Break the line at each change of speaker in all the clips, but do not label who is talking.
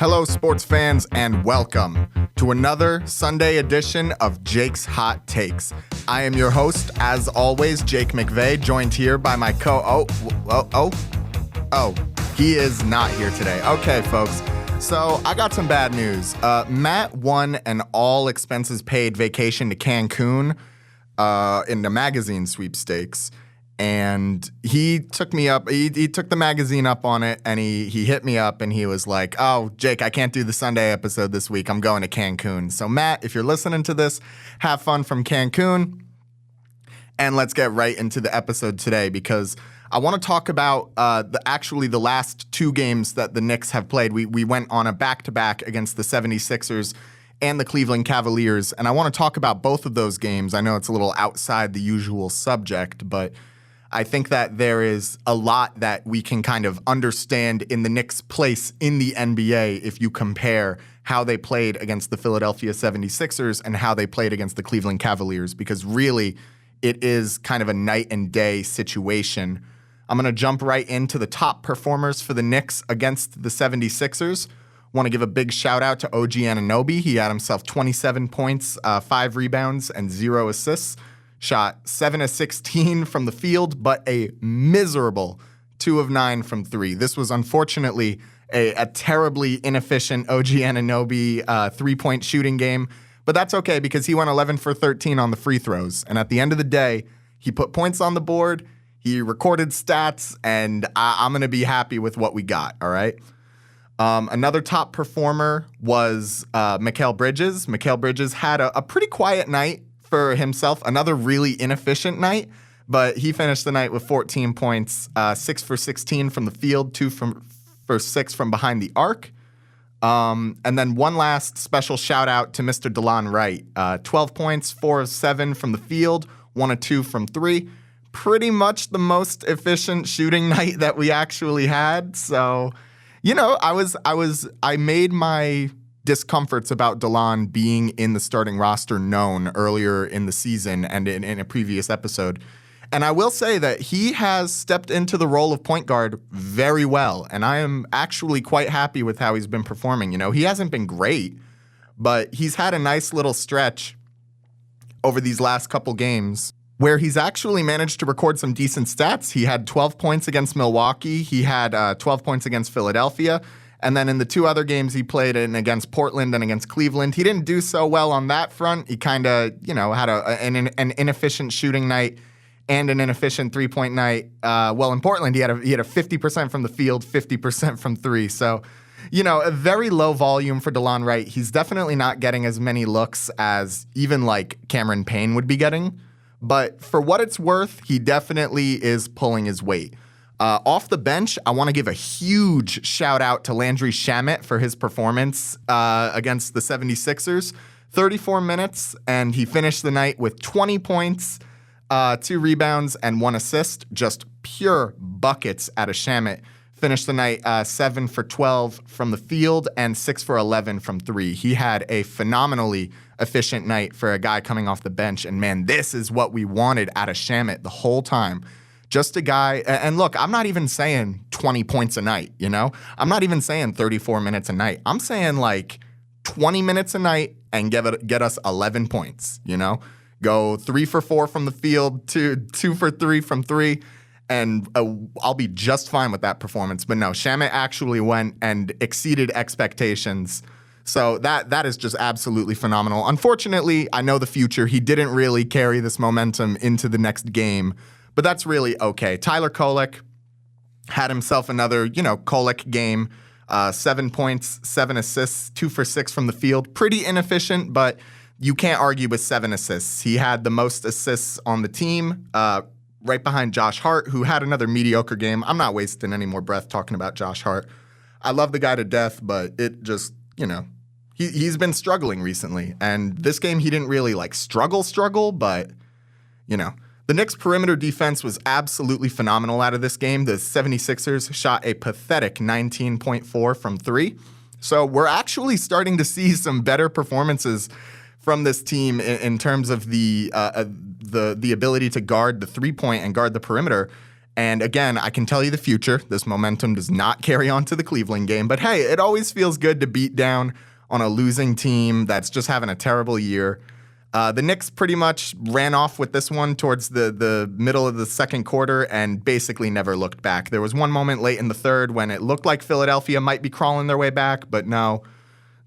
Hello, sports fans, and welcome to another Sunday edition of Jake's Hot Takes. I am your host, as always, Jake McVey, joined here by my he is not here today. Okay, folks. So I got some bad news. Matt won an all-expenses-paid vacation to Cancun in the magazine sweepstakes. And he took me up, he took the magazine up on it, and he hit me up, and he was like, oh, Jake, I can't do the Sunday episode this week. I'm going to Cancun. So, Matt, if you're listening to this, have fun from Cancun. And let's get right into the episode today, because I want to talk about the last two games that the Knicks have played. We went on a back-to-back against the 76ers and the Cleveland Cavaliers, and I want to talk about both of those games. I know it's a little outside the usual subject, but I think that there is a lot that we can kind of understand in the Knicks' place in the NBA if you compare how they played against the Philadelphia 76ers and how they played against the Cleveland Cavaliers, because really it is kind of a night and day situation. I'm going to jump right into the top performers for the Knicks against the 76ers. Want to give a big shout out to OG Anunoby. He had himself 27 points, 5 rebounds, and 0 assists. Shot 7 of 16 from the field, but a miserable 2 of 9 from 3. This was unfortunately a terribly inefficient OG Anunoby three-point shooting game, but that's okay because he went 11 for 13 on the free throws. And at the end of the day, he put points on the board, he recorded stats, and I'm going to be happy with what we got, all right? Another top performer was Mikal Bridges. Mikal Bridges had a pretty quiet night for himself, another really inefficient night, but he finished the night with 14 points, 6 for 16 from the field, 2 for 6 from behind the arc. And then one last special shout out to Mr. DeLon Wright. 12 points, 4 of 7 from the field, 1 of 2 from 3. Pretty much the most efficient shooting night that we actually had. So, you know, I made my discomforts about DeLon being in the starting roster known earlier in the season and in a previous episode. And I will say that he has stepped into the role of point guard very well. And I am actually quite happy with how he's been performing. You know, he hasn't been great, but he's had a nice little stretch over these last couple games where he's actually managed to record some decent stats. He had 12 points against Milwaukee. He had 12 points against Philadelphia. And then in the two other games he played in against Portland and against Cleveland, he didn't do so well on that front. He kind of, had an inefficient shooting night and an inefficient three-point night. In Portland, he had a 50% from the field, 50% from three. So, a very low volume for DeLon Wright. He's definitely not getting as many looks as even like Cameron Payne would be getting. But for what it's worth, he definitely is pulling his weight. Off the bench, I want to give a huge shout out to Landry Shamet for his performance against the 76ers. 34 minutes, and he finished the night with 20 points, 2 rebounds, and 1 assist. Just pure buckets out of Shamet. Finished the night 7 for 12 from the field and 6 for 11 from 3. He had a phenomenally efficient night for a guy coming off the bench, and man, this is what we wanted out of Shamet the whole time. Just a guy, and look, I'm not even saying 20 points a night, I'm not even saying 34 minutes a night. I'm saying like 20 minutes a night and get us 11 points, Go 3 for 4 from the field, 2 for 3 from 3, and I'll be just fine with that performance. But no, Shamet actually went and exceeded expectations. So that is just absolutely phenomenal. Unfortunately, I know the future. He didn't really carry this momentum into the next game. But that's really okay. Tyler Kolek had himself another, Kolek game. 7 points, 7 assists, 2 for 6 from the field. Pretty inefficient, but you can't argue with 7 assists. He had the most assists on the team, right behind Josh Hart, who had another mediocre game. I'm not wasting any more breath talking about Josh Hart. I love the guy to death, but it just, he's been struggling recently. And this game, he didn't really struggle, but, the Knicks' perimeter defense was absolutely phenomenal out of this game. The 76ers shot a pathetic 19.4 from 3. So we're actually starting to see some better performances from this team in terms of the ability to guard the three-point and guard the perimeter. And again, I can tell you the future. This momentum does not carry on to the Cleveland game. But hey, it always feels good to beat down on a losing team that's just having a terrible year. The Knicks pretty much ran off with this one towards the middle of the second quarter and basically never looked back. There was one moment late in the third when it looked like Philadelphia might be crawling their way back, but no.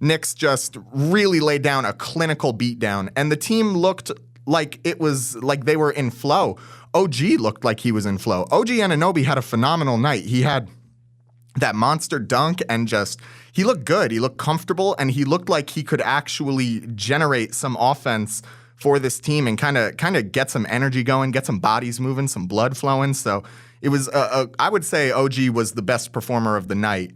Knicks just really laid down a clinical beatdown, and the team looked like it was like they were in flow. OG looked like he was in flow. OG Anunoby had a phenomenal night. He had that monster dunk and he looked good. He looked comfortable, and he looked like he could actually generate some offense for this team and kind of get some energy going, get some bodies moving, some blood flowing. So it was, I would say OG was the best performer of the night.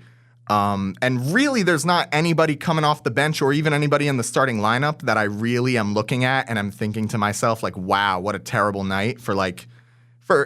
And really, there's not anybody coming off the bench or even anybody in the starting lineup that I really am looking at and I'm thinking to myself, like, wow, what a terrible night for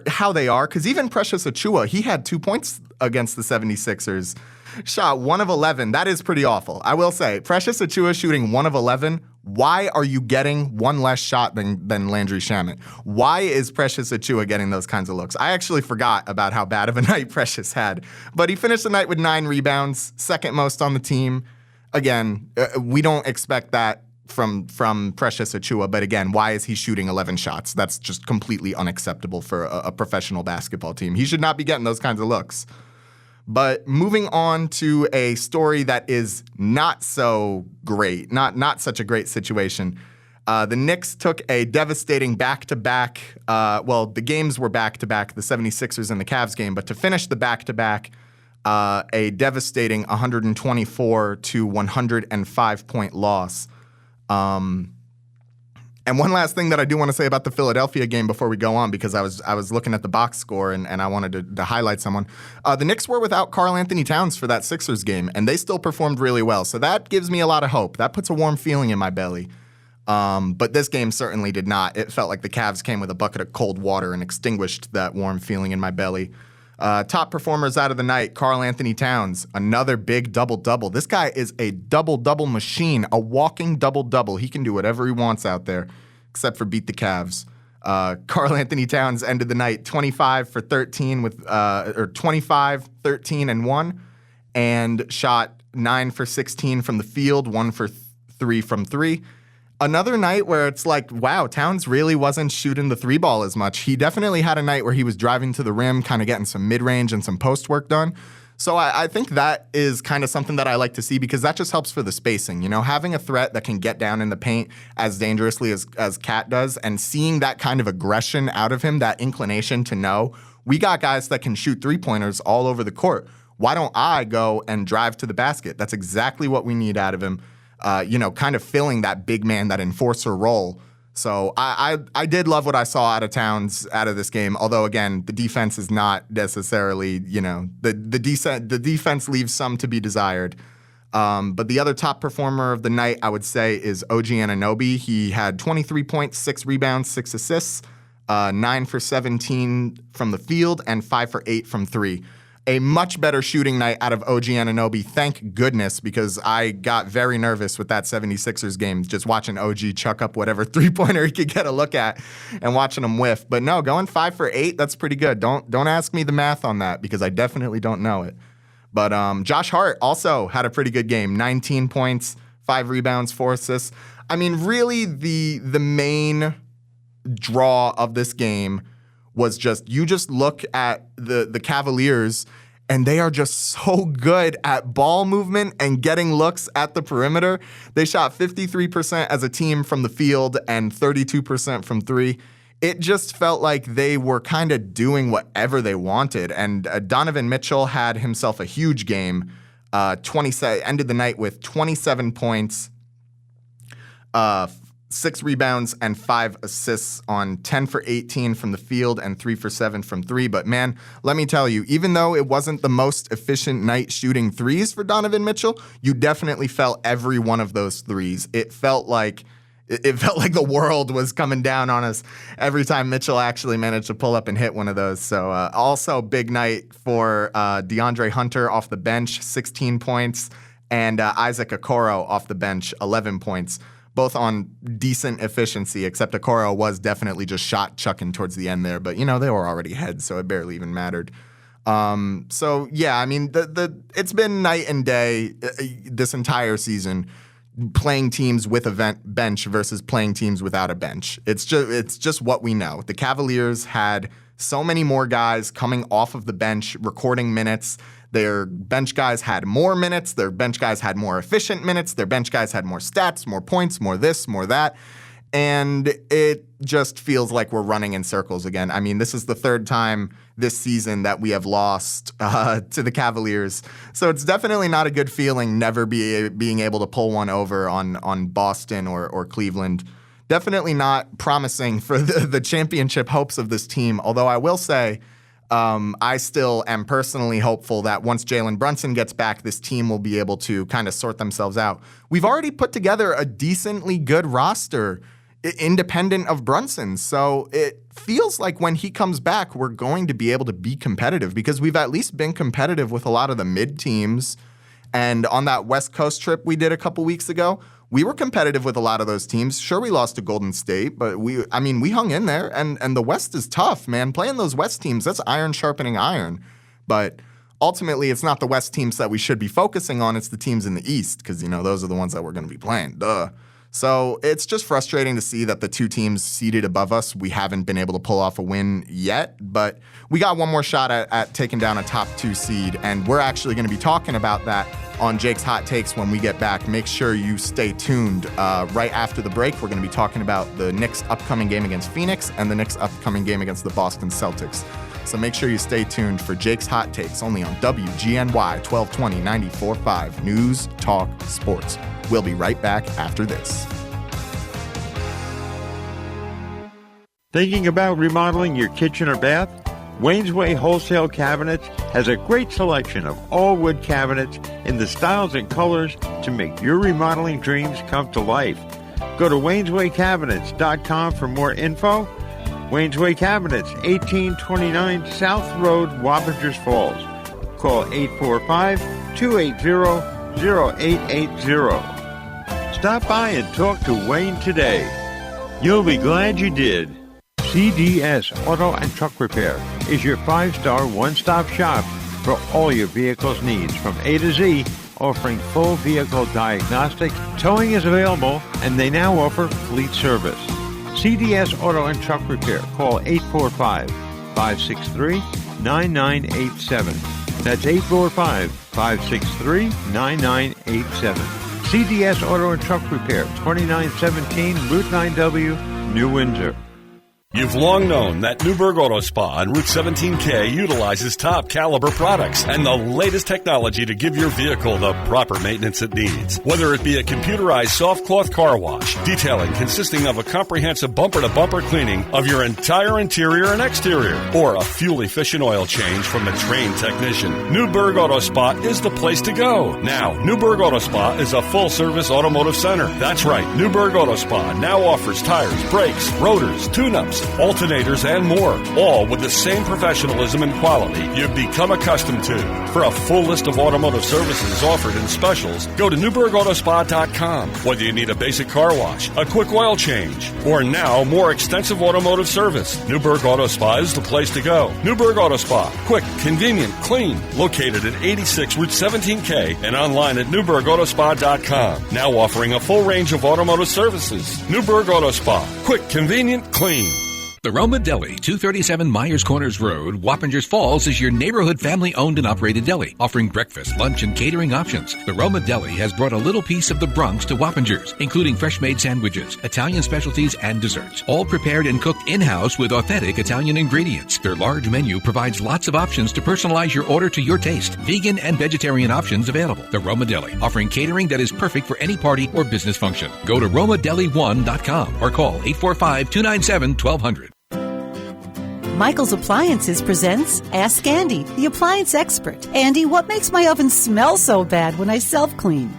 how they are. Because even Precious Achiuwa, he had 2 points against the 76ers. Shot 1 of 11. That is pretty awful. I will say, Precious Achiuwa shooting 1 of 11. Why are you getting one less shot than Landry Shamet? Why is Precious Achiuwa getting those kinds of looks? I actually forgot about how bad of a night Precious had. But he finished the night with 9 rebounds, second most on the team. Again, we don't expect that from Precious Achiuwa. But again, why is he shooting 11 shots? That's just completely unacceptable for a professional basketball team. He should not be getting those kinds of looks. But moving on to a story that is not so great, not such a great situation. The Knicks took a devastating back-to-back. The games were back-to-back, the 76ers and the Cavs game. But to finish the back-to-back, a devastating 124 to 105 point loss. And one last thing that I do want to say about the Philadelphia game before we go on, because I was looking at the box score and I wanted to highlight someone. The Knicks were without Karl Anthony Towns for that Sixers game, and they still performed really well. So that gives me a lot of hope. That puts a warm feeling in my belly. But this game certainly did not. It felt like the Cavs came with a bucket of cold water and extinguished that warm feeling in my belly. Top performers out of the night, Karl Anthony Towns, another big double-double. This guy is a double-double machine, a walking double-double. He can do whatever he wants out there, except for beat the Cavs. Karl Anthony Towns ended the night 25 for 13 or 25, 13, and 1, and shot 9 for 16 from the field, 1 for 3 from 3. Another night where it's like, wow, Towns really wasn't shooting the 3-ball as much. He definitely had a night where he was driving to the rim, kind of getting some mid-range and some post work done. So I think that is kind of something that I like to see because that just helps for the spacing. You know, having a threat that can get down in the paint as dangerously as Cat does and seeing that kind of aggression out of him, that inclination to know, we got guys that can shoot three-pointers all over the court. Why don't I go and drive to the basket? That's exactly what we need out of him. Kind of filling that big man, that enforcer role. So I did love what I saw out of Towns out of this game. Although again, the defense is not necessarily, the defense leaves some to be desired. But the other top performer of the night, I would say, is OG Anunoby. He had 23 points, 6 rebounds, 6 assists, 9 for 17 from the field, and 5 for 8 from 3. A much better shooting night out of OG Anunoby, thank goodness, because I got very nervous with that 76ers game, just watching OG chuck up whatever three-pointer he could get a look at and watching him whiff. But no, going 5 for 8, that's pretty good. Don't ask me the math on that because I definitely don't know it. But Josh Hart also had a pretty good game, 19 points, 5 rebounds, 4 assists. I mean, really the main draw of this game was you just look at the Cavaliers and they are just so good at ball movement and getting looks at the perimeter. They shot 53% as a team from the field and 32% from 3. It just felt like they were kind of doing whatever they wanted. And Donovan Mitchell had himself a huge game. Ended the night with 27 points, 6 rebounds and 5 assists on 10 for 18 from the field and 3 for 7 from 3. But man, let me tell you, even though it wasn't the most efficient night shooting threes for Donovan Mitchell, you definitely felt every one of those threes. It felt like the world was coming down on us every time Mitchell actually managed to pull up and hit one of those. So also big night for DeAndre Hunter off the bench, 16 points, and Isaac Okoro off the bench, 11 points. both on decent efficiency, except Okoro was definitely just shot chucking towards the end there. But, they were already ahead, so it barely even mattered. So, yeah, I mean, it's been night and day this entire season, playing teams with a bench versus playing teams without a bench. It's just what we know. The Cavaliers had so many more guys coming off of the bench, recording minutes. Their bench guys had more minutes. Their bench guys had more efficient minutes. Their bench guys had more stats, more points, more this, more that. And it just feels like we're running in circles again. I mean, this is the third time this season that we have lost to the Cavaliers. So it's definitely not a good feeling never being able to pull one over on Boston or Cleveland. Definitely not promising for the championship hopes of this team, although I will say I still am personally hopeful that once Jalen Brunson gets back, this team will be able to kind of sort themselves out. We've already put together a decently good roster independent of Brunson, so it feels like when he comes back, we're going to be able to be competitive because we've at least been competitive with a lot of the mid teams. And on that West Coast trip we did a couple weeks ago, we were competitive with a lot of those teams. Sure, we lost to Golden State, but we hung in there, and the West is tough, man. Playing those West teams, that's iron sharpening iron. But ultimately, it's not the West teams that we should be focusing on. It's the teams in the East because, those are the ones that we're going to be playing. Duh. So it's just frustrating to see that the two teams seated above us, we haven't been able to pull off a win yet, but we got one more shot at taking down a top 2 seed, and we're actually going to be talking about that on Jake's Hot Takes when we get back. Make sure you stay tuned. Right after the break, we're going to be talking about the Knicks' upcoming game against Phoenix and the Knicks' upcoming game against the Boston Celtics. So make sure you stay tuned for Jake's Hot Takes only on WGNY 1220 94.5 News Talk Sports. We'll be right back after this.
Thinking about remodeling your kitchen or bath? Wayne's Way Wholesale Cabinets has a great selection of all wood cabinets in the styles and colors to make your remodeling dreams come to life. Go to wayneswaycabinets.com for more info. Wayne's Way Cabinets, 1829 South Road, Wappingers Falls. Call 845-280-0880. Stop by and talk to Wayne today. You'll be glad you did. CDS Auto and Truck Repair is your 5-star one-stop shop for all your vehicle's needs from A to Z, offering full vehicle diagnostics. Towing is available, and they now offer fleet service. CDS Auto and Truck Repair. Call 845-563-9987. That's 845-563-9987. CDS Auto and Truck Repair, 2917 Route 9W, New Windsor.
You've long known that Newburgh Auto Spa on Route 17K utilizes top caliber products and the latest technology to give your vehicle the proper maintenance it needs. Whether it be a computerized soft cloth car wash, detailing consisting of a comprehensive bumper-to-bumper cleaning of your entire interior and exterior, or a fuel-efficient oil change from a trained technician, Newburgh Auto Spa is the place to go. Now, Newburgh Auto Spa is a full-service automotive center. That's right, Newburgh Auto Spa now offers tires, brakes, rotors, tune-ups, alternators, and more, all with the same professionalism and quality you've become accustomed to. For a full list of automotive services offered in specials, go to NewburghAutospa.com. Whether you need a basic car wash, a quick oil change, or now more extensive automotive service, Newburgh Auto Spa is the place to go. Newburgh Auto Spa, quick, convenient, clean, located at 86 Route 17K and online at NewburghAutospa.com. Now offering a full range of automotive services. Newburgh Auto Spa, quick, convenient, clean.
The Roma Deli, 237 Myers Corners Road, Wappingers Falls, is your neighborhood family-owned and operated deli, offering breakfast, lunch, and catering options. The Roma Deli has brought a little piece of the Bronx to Wappingers, including fresh-made sandwiches, Italian specialties, and desserts, all prepared and cooked in-house with authentic Italian ingredients. Their large menu provides lots of options to personalize your order to your taste. Vegan and vegetarian options available. The Roma Deli, offering catering that is perfect for any party or business function. Go to romadeli1.com or call 845-297-1200.
Michael's Appliances presents Ask Andy, the appliance expert. Andy, what makes my oven smell so bad when I self-clean?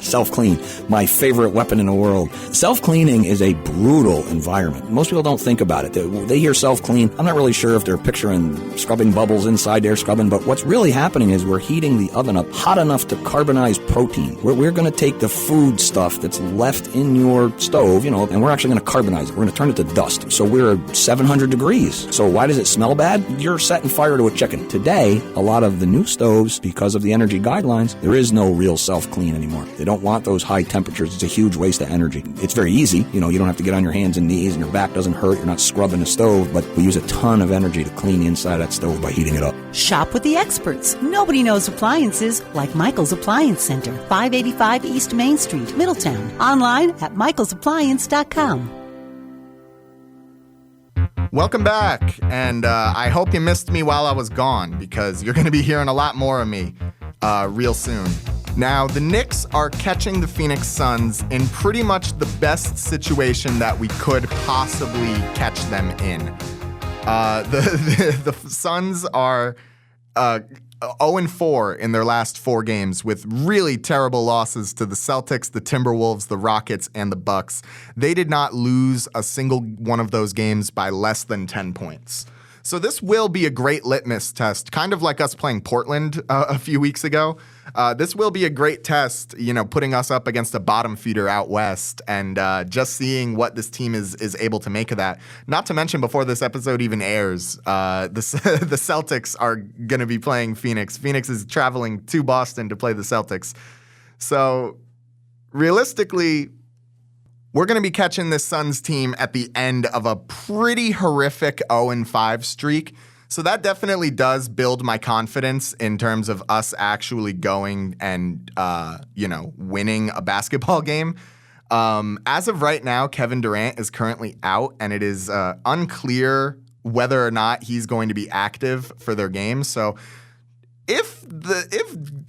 Self-clean, my favorite weapon in the world. Self-cleaning is a brutal environment. Most people don't think about it. They hear self-clean. I'm not really sure if they're picturing scrubbing bubbles inside there, but what's really happening is we're heating the oven up hot enough to carbonize protein. We're going to take the food stuff that's left in your stove, and we're actually going to carbonize it. We're going to turn it to dust. So we're 700 degrees. So why does it smell bad? You're setting fire to a chicken. Today, a lot of the new stoves, because of the energy guidelines, there is no real self-clean anymore. They don't want those high temperatures. It's a huge waste of energy. It's very easy. You don't have to get on your hands and knees and your back doesn't hurt. You're not scrubbing the stove, but we use a ton of energy to clean the inside of that stove by heating it up.
Shop with the experts. Nobody knows appliances like Michael's Appliance Center, 585 East Main Street, Middletown. Online at michaelsappliance.com.
Welcome back, and I hope you missed me while I was gone, because you're going to be hearing a lot more of me real soon. Now, the Knicks are catching the Phoenix Suns in pretty much the best situation that we could possibly catch them in. The Suns are 0-4 in their last 4 games, with really terrible losses to the Celtics, the Timberwolves, the Rockets, and the Bucks. They did not lose a single one of those games by less than 10 points. So this will be a great litmus test, kind of like us playing Portland a few weeks ago. This will be a great test, putting us up against a bottom feeder out west and just seeing what this team is able to make of that. Not to mention, before this episode even airs, the Celtics are going to be playing Phoenix. Phoenix is traveling to Boston to play the Celtics. So realistically, we're going to be catching this Suns team at the end of a pretty horrific 0-5 streak. So that definitely does build my confidence in terms of us actually going and, winning a basketball game. As of right now, Kevin Durant is currently out, and it is unclear whether or not he's going to be active for their game. So if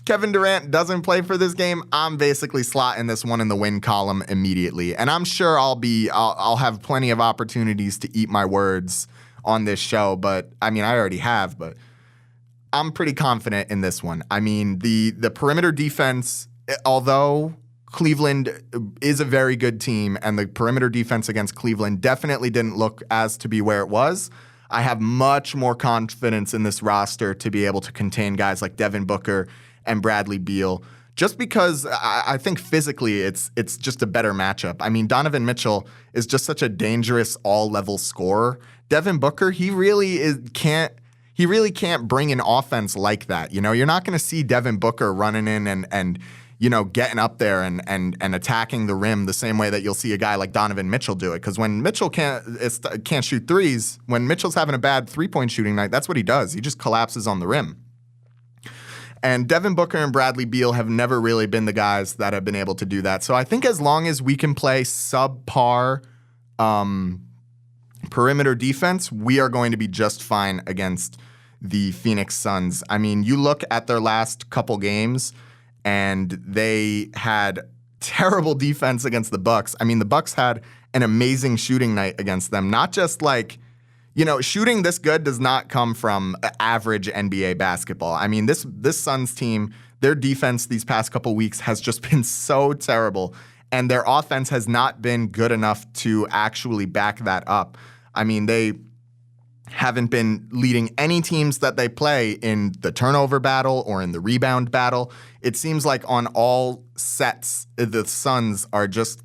Kevin Durant doesn't play for this game, I'm basically slotting this one in the win column immediately. And I'm sure I'll have plenty of opportunities to eat my words on this show, but I already have, but I'm pretty confident in this one. The perimeter defense, although Cleveland is a very good team, and the perimeter defense against Cleveland definitely didn't look as to be where it was, I have much more confidence in this roster to be able to contain guys like Devin Booker and Bradley Beal, just because I think physically it's just a better matchup. Donovan Mitchell is just such a dangerous all-level scorer. Devin Booker, he really can't bring an offense like that. You're not going to see Devin Booker running in and getting up there and attacking the rim the same way that you'll see a guy like Donovan Mitchell do it. Because when Mitchell can't shoot threes, when Mitchell's having a bad three-point shooting night, that's what he does. He just collapses on the rim. And Devin Booker and Bradley Beal have never really been the guys that have been able to do that. So I think as long as we can play subpar perimeter defense, we are going to be just fine against the Phoenix Suns. You look at their last couple games, and they had terrible defense against the Bucks. The Bucks had an amazing shooting night against them. Not just shooting this good does not come from average NBA basketball. This Suns team, their defense these past couple weeks has just been so terrible, and their offense has not been good enough to actually back that up. They haven't been leading any teams that they play in the turnover battle or in the rebound battle. It seems like on all sets, the Suns are just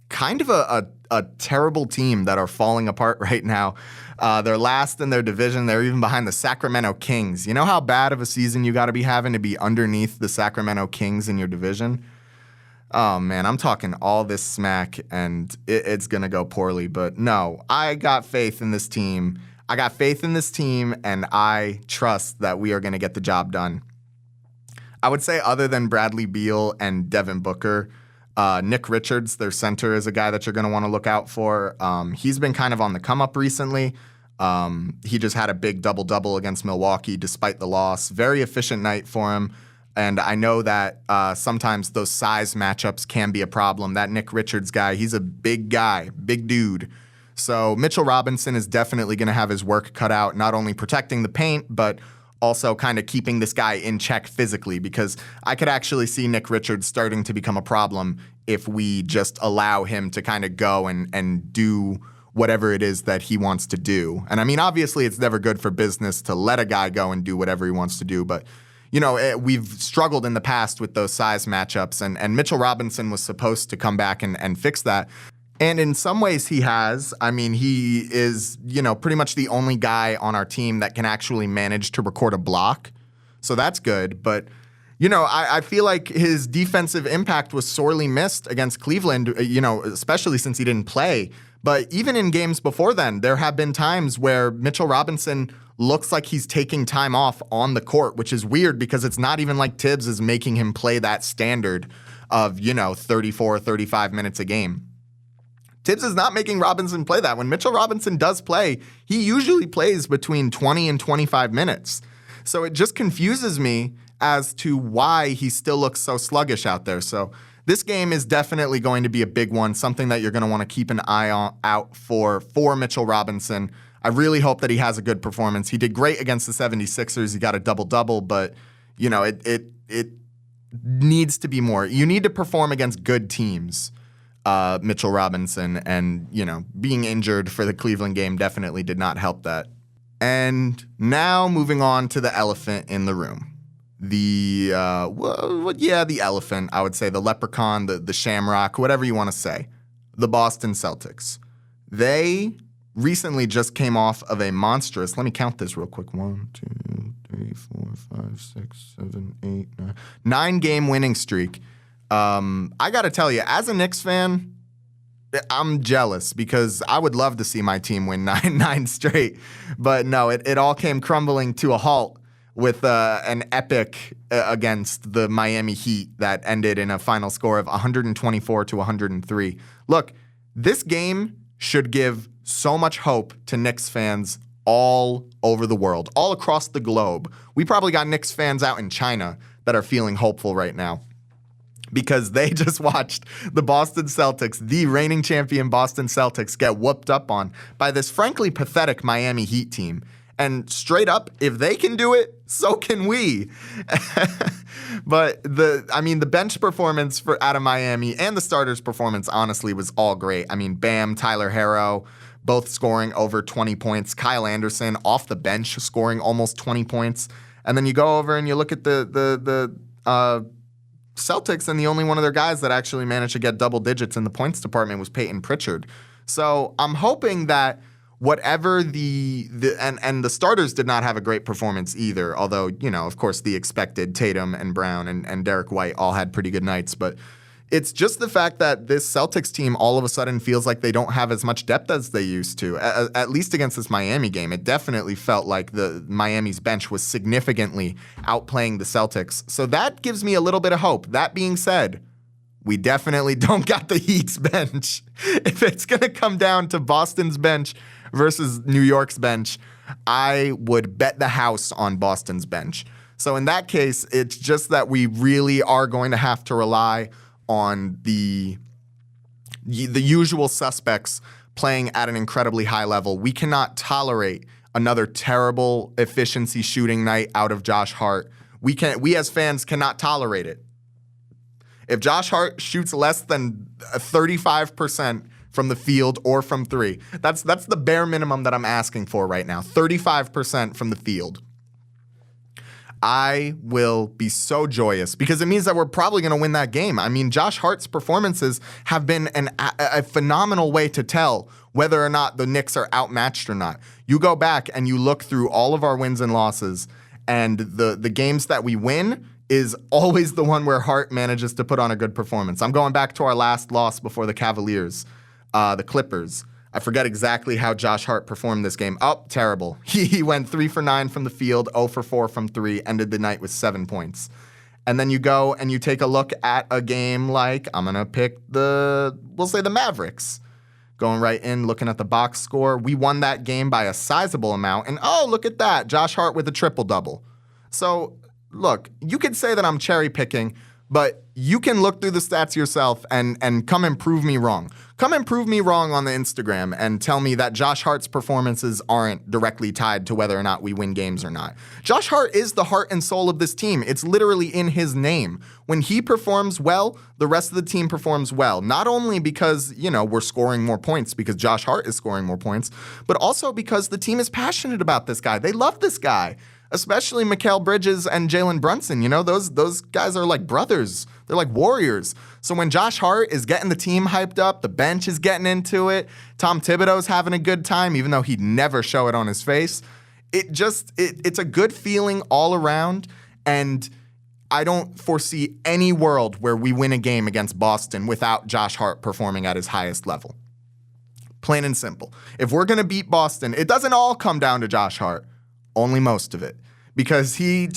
kind of a terrible team that are falling apart right now. They're last in their division. They're even behind the Sacramento Kings. You know how bad of a season you got to be having to be underneath the Sacramento Kings in your division? Oh, man, I'm talking all this smack, and it's going to go poorly. But no, I got faith in this team. And I trust that we are going to get the job done. I would say other than Bradley Beal and Devin Booker, Nick Richards, their center, is a guy that you're going to want to look out for. He's been kind of on the come-up recently. He just had a big double-double against Milwaukee despite the loss. Very efficient night for him. And I know that sometimes those size matchups can be a problem. That Nick Richards guy, he's a big guy, big dude. So Mitchell Robinson is definitely going to have his work cut out, not only protecting the paint, but also kind of keeping this guy in check physically, because I could actually see Nick Richards starting to become a problem if we just allow him to kind of go and do whatever it is that he wants to do. And I mean, obviously it's never good for business to let a guy go and do whatever he wants to do, but we've struggled in the past with those size matchups, and Mitchell Robinson was supposed to come back and fix that. And in some ways he has. I mean, he is, pretty much the only guy on our team that can actually manage to record a block. So that's good. But, I feel like his defensive impact was sorely missed against Cleveland, especially since he didn't play. But even in games before then, there have been times where Mitchell Robinson looks like he's taking time off on the court, which is weird because it's not even like Tibbs is making him play that standard of, 34, 35 minutes a game. Tibbs is not making Robinson play that. When Mitchell Robinson does play, he usually plays between 20 and 25 minutes. So it just confuses me as to why he still looks so sluggish out there. So this game is definitely going to be a big one, something that you're going to want to keep an eye out for Mitchell Robinson. I really hope that he has a good performance. He did great against the 76ers. He got a double-double, but, it needs to be more. You need to perform against good teams, Mitchell Robinson, and, being injured for the Cleveland game definitely did not help that. And now moving on to the elephant in the room. The elephant, I would say, the leprechaun, the shamrock, whatever you want to say, the Boston Celtics. They recently just came off of a monstrous, let me count this real quick, 1, 2, 3, 4, 5, 6, 7, 8, 9 game winning streak. I got to tell you, as a Knicks fan, I'm jealous because I would love to see my team win 9 straight. But no, it all came crumbling to a halt with an epic against the Miami Heat that ended in a final score of 124 to 103. Look, this game should give so much hope to Knicks fans all over the world, all across the globe. We probably got Knicks fans out in China that are feeling hopeful right now because they just watched the Boston Celtics, the reigning champion Boston Celtics, get whooped up on by this frankly pathetic Miami Heat team. And straight up, if they can do it, so can we. But the bench performance out of Miami and the starters' performance, honestly, was all great. I mean, Bam, Tyler Herro, both scoring over 20 points. Kyle Anderson off the bench scoring almost 20 points. And then you go over and you look at the Celtics, and the only one of their guys that actually managed to get double digits in the points department was Peyton Pritchard. So I'm hoping that whatever and the starters did not have a great performance either, although, of course, the expected Tatum and Brown and Derek White all had pretty good nights. But it's just the fact that this Celtics team all of a sudden feels like they don't have as much depth as they used to, at least against this Miami game. It definitely felt like the Miami's bench was significantly outplaying the Celtics. So that gives me a little bit of hope. That being said, we definitely don't got the Heat's bench. If it's going to come down to Boston's bench versus New York's bench, I would bet the house on Boston's bench. So in that case, it's just that we really are going to have to rely on the usual suspects playing at an incredibly high level. We cannot tolerate another terrible efficiency shooting night out of Josh Hart. We as fans cannot tolerate it. If Josh Hart shoots less than 35% from the field or from three, that's the bare minimum that I'm asking for right now. 35% from the field. I will be so joyous because it means that we're probably going to win that game. I mean, Josh Hart's performances have been a phenomenal way to tell whether or not the Knicks are outmatched or not. You go back and you look through all of our wins and losses, and the games that we win is always the one where Hart manages to put on a good performance. I'm going back to our last loss before the Cavaliers, the Clippers. I forget exactly how Josh Hart performed this game. Oh, terrible. He went 3 for 9 from the field, 0 for 4 from 3, ended the night with 7 points. And then you go and you take a look at a game like, I'm going to pick we'll say the Mavericks. Going right in, looking at the box score. We won that game by a sizable amount. And oh, look at that. Josh Hart with a triple-double. So, look, you could say that I'm cherry picking, but you can look through the stats yourself and come and prove me wrong. Come and prove me wrong on the Instagram and tell me that Josh Hart's performances aren't directly tied to whether or not we win games or not. Josh Hart is the heart and soul of this team. It's literally in his name. When he performs well, the rest of the team performs well. Not only because, we're scoring more points because Josh Hart is scoring more points, but also because the team is passionate about this guy. They love this guy. Especially Mikal Bridges and Jalen Brunson. Those guys are like brothers. They're like warriors. So when Josh Hart is getting the team hyped up, the bench is getting into it, Tom Thibodeau's having a good time, even though he'd never show it on his face. It's a good feeling all around, and I don't foresee any world where we win a game against Boston without Josh Hart performing at his highest level. Plain and simple. If we're going to beat Boston, it doesn't all come down to Josh Hart. Only most of it, because he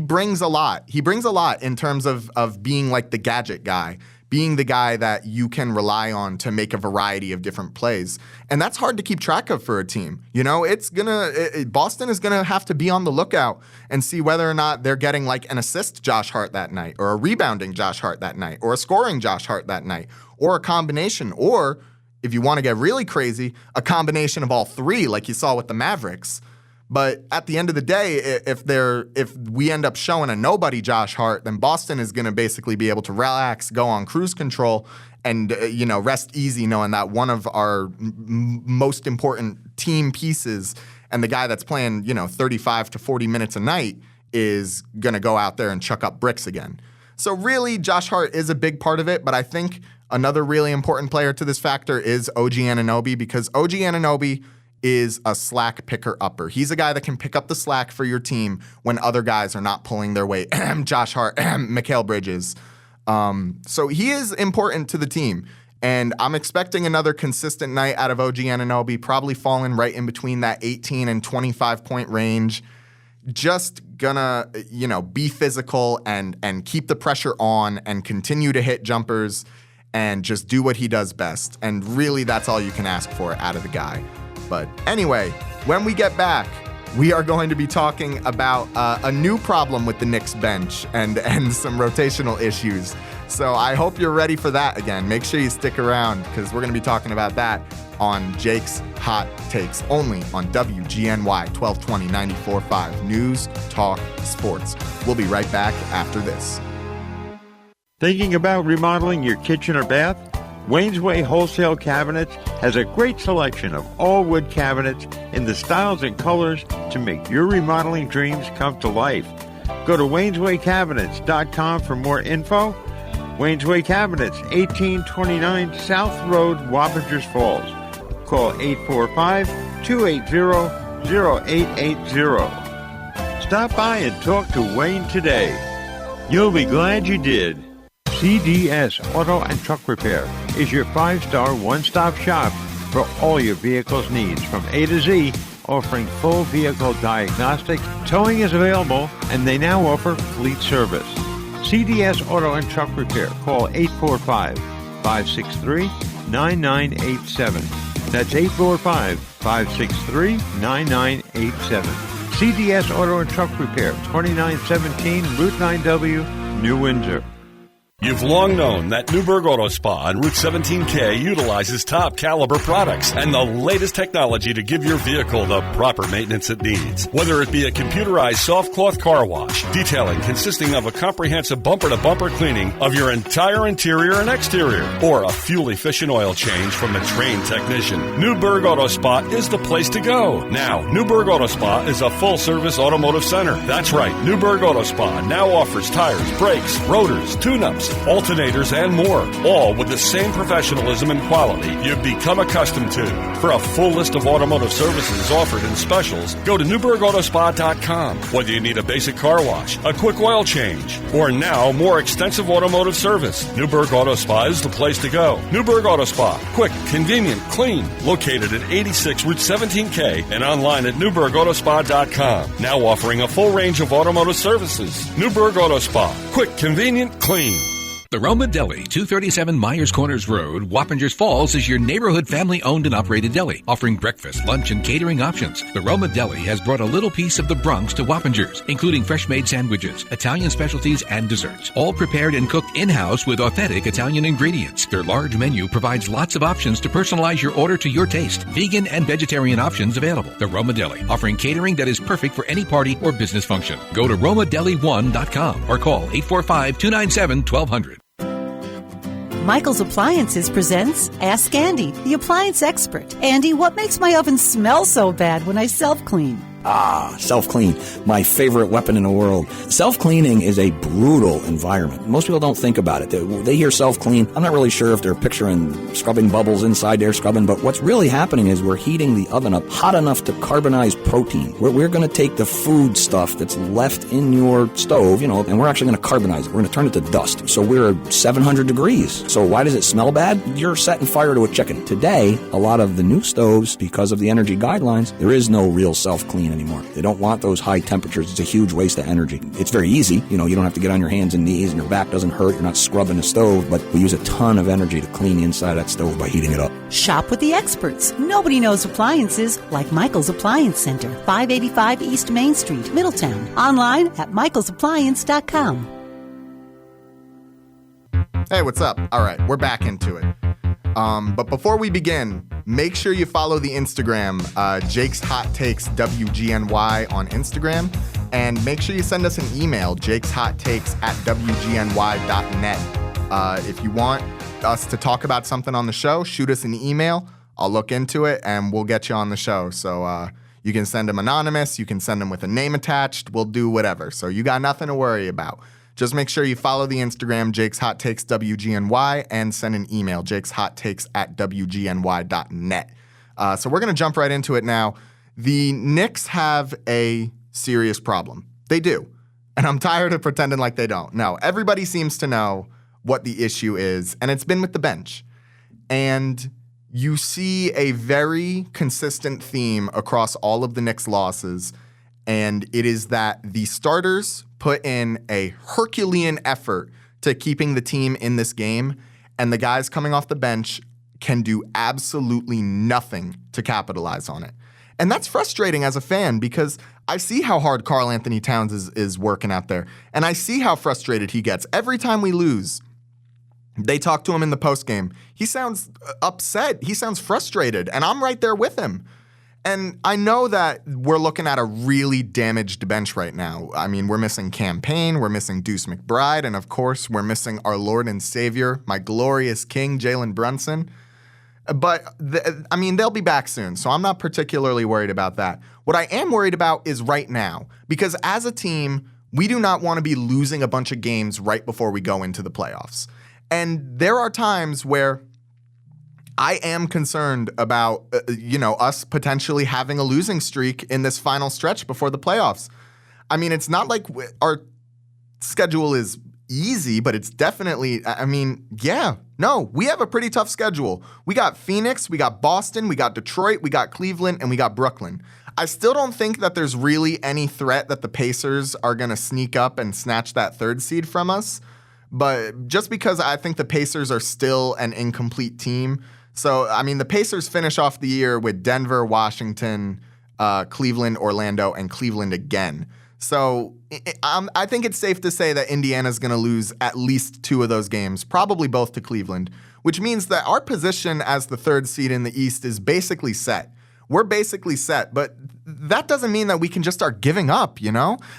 brings a lot. He brings a lot in terms of being like the gadget guy, being the guy that you can rely on to make a variety of different plays. And that's hard to keep track of for a team. Boston is going to have to be on the lookout and see whether or not they're getting like an assist Josh Hart that night, or a rebounding Josh Hart that night, or a scoring Josh Hart that night, or a combination, or if you want to get really crazy, a combination of all three like you saw with the Mavericks. But at the end of the day, if we end up showing a nobody Josh Hart, then Boston is going to basically be able to relax, go on cruise control, and rest easy knowing that one of our most important team pieces and the guy that's playing 35 to 40 minutes a night is going to go out there and chuck up bricks again. So really, Josh Hart is a big part of it, but I think another really important player to this factor is OG Anunoby, because OG Anunoby is a slack picker-upper. He's a guy that can pick up the slack for your team when other guys are not pulling their weight. Josh Hart, Mikal Bridges. So he is important to the team. And I'm expecting another consistent night out of OG Anunoby, probably falling right in between that 18 and 25-point range. Just gonna, be physical and keep the pressure on and continue to hit jumpers and just do what he does best. And really, that's all you can ask for out of the guy. But anyway, when we get back, we are going to be talking about a new problem with the Knicks bench and some rotational issues. So I hope you're ready for that again. Make sure you stick around because we're going to be talking about that on Jake's Hot Takes, only on WGNY 1220 94.5 News Talk Sports. We'll be right back after this.
Thinking about remodeling your kitchen or bath? Wayne's Way Wholesale Cabinets has a great selection of all wood cabinets in the styles and colors to make your remodeling dreams come to life. Go to WaynesWayCabinets.com for more info. Wayne's Way Cabinets, 1829 South Road, Wappingers Falls. Call 845-280-0880. Stop by and talk to Wayne today. You'll be glad you did. CDS Auto and Truck Repair is your 5-star one-stop shop for all your vehicle's needs from A to Z, offering full vehicle diagnostics. Towing is available, and they now offer fleet service. CDS Auto and Truck Repair. Call 845-563-9987. That's 845-563-9987. CDS Auto and Truck Repair, 2917 Route 9W, New Windsor.
You've long known that Newburgh Auto Spa on Route 17K utilizes top caliber products and the latest technology to give your vehicle the proper maintenance it needs. Whether it be a computerized soft cloth car wash, detailing consisting of a comprehensive bumper-to-bumper cleaning of your entire interior and exterior, or a fuel-efficient oil change from a trained technician, Newburgh Auto Spa is the place to go. Now, Newburgh Auto Spa is a full-service automotive center. That's right, Newburgh Auto Spa now offers tires, brakes, rotors, tune-ups, alternators, and more, all with the same professionalism and quality you've become accustomed to. For a full list of automotive services offered in specials, go to NewburghAutoSpa.com. Whether you need a basic car wash, a quick oil change, or now more extensive automotive service, Newburgh Auto Spa is the place to go. Newburgh Auto Spa, quick, convenient, clean, located at 86 Route 17K and online at NewburghAutoSpa.com. Now offering a full range of automotive services. Newburgh Auto Spa, quick, convenient, clean.
The Roma Deli, 237 Myers Corners Road, Wappingers Falls, is your neighborhood family-owned and operated deli, offering breakfast, lunch, and catering options. The Roma Deli has brought a little piece of the Bronx to Wappingers, including fresh-made sandwiches, Italian specialties, and desserts, all prepared and cooked in-house with authentic Italian ingredients. Their large menu provides lots of options to personalize your order to your taste. Vegan and vegetarian options available. The Roma Deli, offering catering that is perfect for any party or business function. Go to romadeli1.com or call 845-297-1200.
Michael's Appliances presents Ask Andy, the appliance expert. Andy, what makes my oven smell so bad when I self-clean?
Self-clean, my favorite weapon in the world. Self-cleaning is a brutal environment. Most people don't think about it. They hear self-clean. I'm not really sure if they're picturing scrubbing bubbles inside there, but what's really happening is we're heating the oven up hot enough to carbonize protein. We're going to take the food stuff that's left in your stove, and we're actually going to carbonize it. We're going to turn it to dust. So we're at 700 degrees. So why does it smell bad? You're setting fire to a chicken. Today, a lot of the new stoves, because of the energy guidelines, there is no real self-clean anymore. They don't want those high temperatures. It's a huge waste of energy. It's very easy. You don't have to get on your hands and knees and your back doesn't hurt. You're not scrubbing the stove, but we use a ton of energy to clean the inside of that stove by heating it up.
Shop with the experts. Nobody knows appliances like Michael's Appliance Center, 585 East Main Street, Middletown. Online at michaelsappliance.com.
Hey, what's up? All right, we're back into it. But before we begin, make sure you follow the Instagram, Jake's Hot Takes WGNY on Instagram, and make sure you send us an email, jakesHotTakes@wgny.net. If you want us to talk about something on the show, shoot us an email. I'll look into it, and we'll get you on the show. So you can send them anonymous. You can send them with a name attached. We'll do whatever. So you got nothing to worry about. Just make sure you follow the Instagram, Jake's Hot Takes WGNY, and send an email, jakeshotttakes@wgny.net. So we're going to jump right into it now. The Knicks have a serious problem. They do. And I'm tired of pretending like they don't. No, everybody seems to know what the issue is, and it's been with the bench. And you see a very consistent theme across all of the Knicks losses, and it is that the starters put in a Herculean effort to keeping the team in this game, and the guys coming off the bench can do absolutely nothing to capitalize on it. And that's frustrating as a fan because I see how hard Karl Anthony Towns is working out there, and I see how frustrated he gets. Every time we lose, they talk to him in the postgame. He sounds upset. He sounds frustrated, and I'm right there with him. And I know that we're looking at a really damaged bench right now. I mean, we're missing Cam Payne, we're missing Deuce McBride, and of course, we're missing our Lord and Savior, my glorious King, Jalen Brunson. But, they'll be back soon, so I'm not particularly worried about that. What I am worried about is right now, because as a team, we do not want to be losing a bunch of games right before we go into the playoffs. And there are times where I am concerned about, us potentially having a losing streak in this final stretch before the playoffs. I mean, it's not like our schedule is easy, but it's definitely, we have a pretty tough schedule. We got Phoenix, we got Boston, we got Detroit, we got Cleveland, and we got Brooklyn. I still don't think that there's really any threat that the Pacers are going to sneak up and snatch that third seed from us. But just because I think the Pacers are still an incomplete team. So, the Pacers finish off the year with Denver, Washington, Cleveland, Orlando, and Cleveland again. So, I think it's safe to say that Indiana's going to lose at least 2 of those games, probably both to Cleveland, which means that our position as the third seed in the East is basically set. We're basically set, but that doesn't mean that we can just start giving up,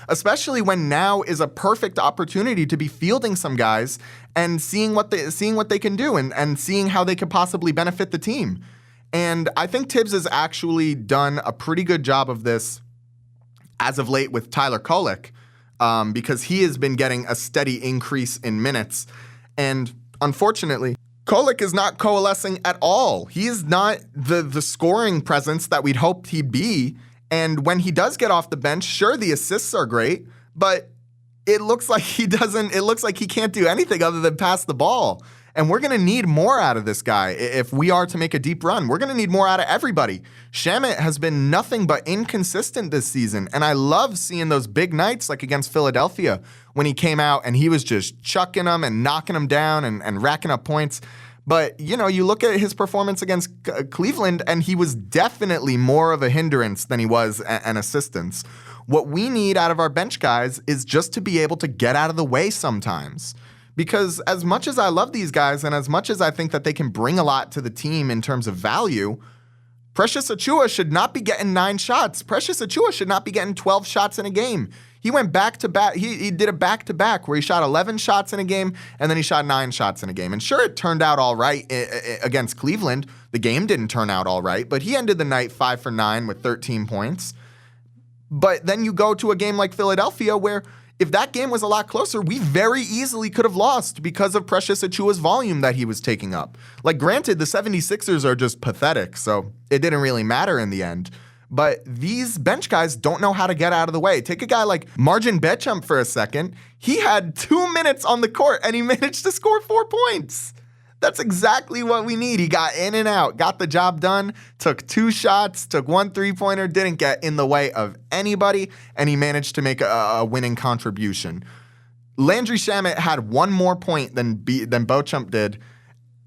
especially when now is a perfect opportunity to be fielding some guys and seeing what they can do and seeing how they could possibly benefit the team. And I think Tibbs has actually done a pretty good job of this as of late with Tyler Kolek, because he has been getting a steady increase in minutes. And unfortunately, Kolek is not coalescing at all. He is not the scoring presence that we'd hoped he'd be. And when he does get off the bench, sure, the assists are great, but it looks like he can't do anything other than pass the ball. And we're going to need more out of this guy if we are to make a deep run. We're going to need more out of everybody. Shamet has been nothing but inconsistent this season. And I love seeing those big nights like against Philadelphia when he came out and he was just chucking them and knocking them down and racking up points. But, you know, you look at his performance against Cleveland and he was definitely more of a hindrance than he was an assistance. What we need out of our bench guys is just to be able to get out of the way sometimes. Because as much as I love these guys and as much as I think that they can bring a lot to the team in terms of value, Precious Achiuwa should not be getting 9 shots. Precious Achiuwa should not be getting 12 shots in a game. He went back-to-back. He did a back-to-back where he shot 11 shots in a game and then he shot 9 shots in a game. And sure, it turned out all right against Cleveland. The game didn't turn out all right, but he ended the night 5 for 9 with 13 points. But then you go to a game like Philadelphia where if that game was a lot closer, we very easily could have lost because of Precious Achiuwa's volume that he was taking up. Like, granted, the 76ers are just pathetic, so it didn't really matter in the end. But these bench guys don't know how to get out of the way. Take a guy like Margin Betchump for a second. He had 2 minutes on the court and he managed to score 4 points. That's exactly what we need. He got in and out, got the job done, took 2 shots, took 1 3-pointer, didn't get in the way of anybody, and he managed to make a winning contribution. Landry Shamet had 1 more point than Beauchamp did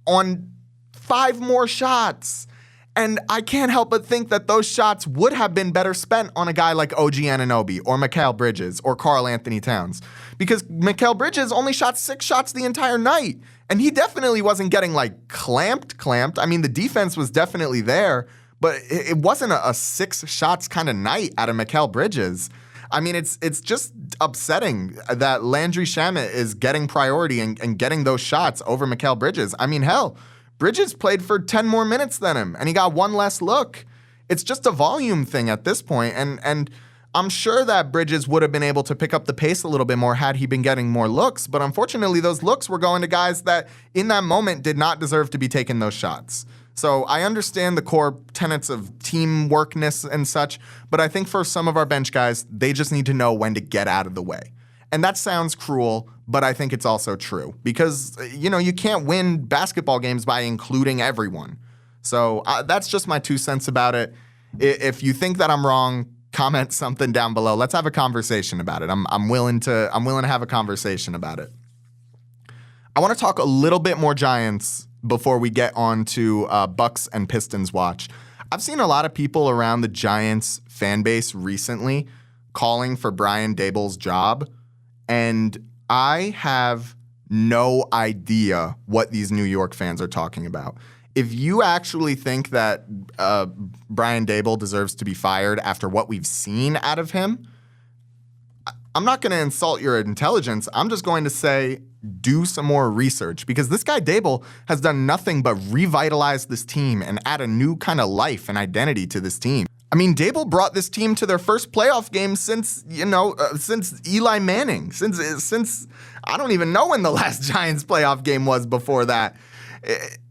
on 5 more shots. And I can't help but think that those shots would have been better spent on a guy like OG Anunoby or Mikal Bridges or Karl Anthony Towns. Because Mikal Bridges only shot 6 shots the entire night. And he definitely wasn't getting like clamped. I mean, the defense was definitely there, but it wasn't a 6 shots kind of night out of Mikal Bridges. I mean, it's just upsetting that Landry Shamet is getting priority and getting those shots over Mikal Bridges. I mean, hell, Bridges played for 10 more minutes than him, and he got 1 less look. It's just a volume thing at this point, and I'm sure that Bridges would have been able to pick up the pace a little bit more had he been getting more looks, but unfortunately those looks were going to guys that in that moment did not deserve to be taking those shots. So I understand the core tenets of teamworkness and such, but I think for some of our bench guys, they just need to know when to get out of the way. And that sounds cruel, but I think it's also true because, you know, you can't win basketball games by including everyone. So that's just my 2 cents about it. If you think that I'm wrong, comment something down below. Let's have a conversation about it. I'm willing to have a conversation about it. I want to talk a little bit more Giants before we get on to Bucks and Pistons watch. I've seen a lot of people around the Giants fan base recently calling for Brian Daboll's job. And I have no idea what these New York fans are talking about. If you actually think that Brian Daboll deserves to be fired after what we've seen out of him, I'm not going to insult your intelligence. I'm just going to say do some more research because this guy Daboll has done nothing but revitalize this team and add a new kind of life and identity to this team. I mean, Daboll brought this team to their first playoff game since Eli Manning, since I don't even know when the last Giants playoff game was before that.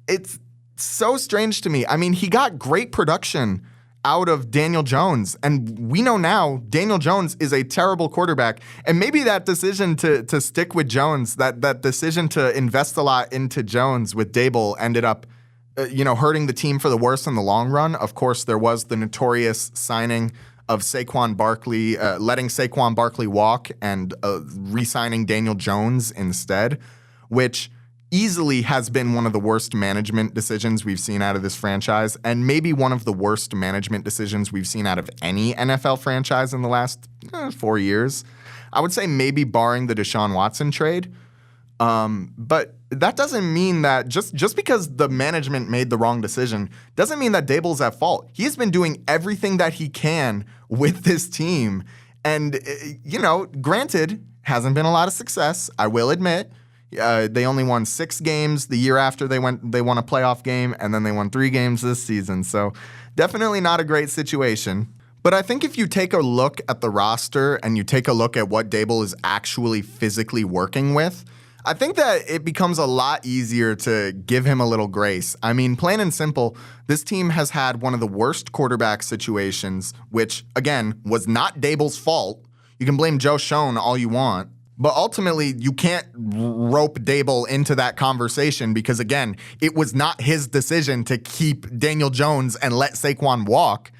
It's so strange to me. I mean, he got great production out of Daniel Jones, and we know now Daniel Jones is a terrible quarterback, and maybe that decision to stick with Jones, that decision to invest a lot into Jones with Daboll ended up hurting the team for the worse in the long run. Of course, there was the notorious signing of Saquon Barkley, letting Saquon Barkley walk and re-signing Daniel Jones instead, which easily has been one of the worst management decisions we've seen out of this franchise, and maybe one of the worst management decisions we've seen out of any NFL franchise in the last 4 years. I would say maybe barring the Deshaun Watson trade. But that doesn't mean that just because the management made the wrong decision doesn't mean that Daboll's at fault. He's been doing everything that he can with this team. And, granted, hasn't been a lot of success, I will admit. They only won 6 games the year after they won a playoff game, and then they won 3 games this season. So definitely not a great situation. But I think if you take a look at the roster and you take a look at what Daboll is actually physically working with, I think that it becomes a lot easier to give him a little grace. I mean, plain and simple, this team has had one of the worst quarterback situations, which, again, was not Daboll's fault. You can blame Joe Schoen all you want. But ultimately, you can't rope Dable into that conversation because, again, it was not his decision to keep Daniel Jones and let Saquon walk.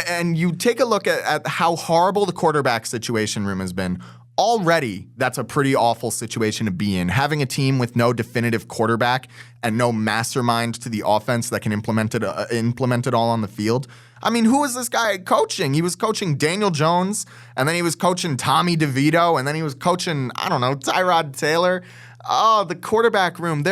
And you take a look at how horrible the quarterback situation room has been. Already, that's a pretty awful situation to be in. Having a team with no definitive quarterback and no mastermind to the offense that can implement it all on the field. I mean, who was this guy coaching? He was coaching Daniel Jones, and then he was coaching Tommy DeVito, and then he was coaching, I don't know, Tyrod Taylor. Oh, the quarterback room.